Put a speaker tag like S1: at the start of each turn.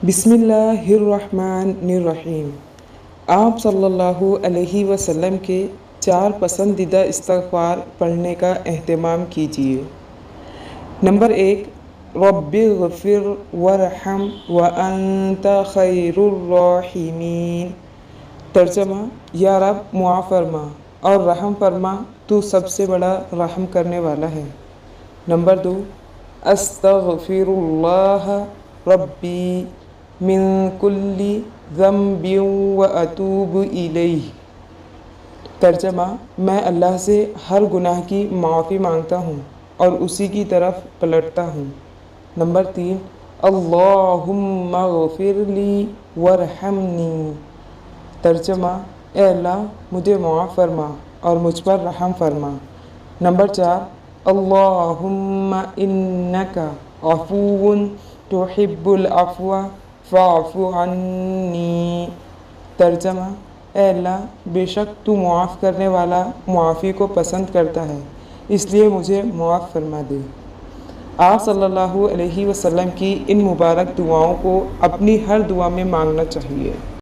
S1: बिस्मिल्लाहिर्रहमानिर्रहीम। आप सल्लल्लाहु अलैहि वसल्लम के 4 पसंदीदा इस्तग़फ़ार पढ़ने का एहतमाम कीजिए। नंबर 1, रब्बिग़फ़िर वरहम व अंत खैरुर्राहिमीन। तर्जमा, या रब मुआफ़ फरमा और रहम फरमा, तू सबसे बड़ा रहम करने वाला है। नंबर 2, अस्तग़फ़िरुल्लाह रब्बी मिन कुल्ली ज़ंबिन व अतूबु इलैह। तर्जमा, मैं अल्लाह से हर गुनाह की माफ़ी मांगता हूँ और उसी की तरफ पलटता हूँ। नंबर 3, अल्लाहुम्मा ग़फ़िरली वरहमनी। तर्जमा, ए अल्लाह मुझे मुआफ़ फरमा और मुझ पर रहम फरमा। नंबर 4, अल्लाहुम्मा इन्नका अफ़ुव्वुन तुहिब्बुल अफ़्व फ़अफ़ु अन्नी। तर्जमा, ए अल्लाह बेशक तू मुआफ़ करने वाला मुआफ़ी को पसंद करता है, इसलिए मुझे मुआफ़ फरमा दे। आप सल्लल्लाहु अलैहि वसल्लम की इन मुबारक दुआओं को अपनी हर दुआ में मांगना चाहिए।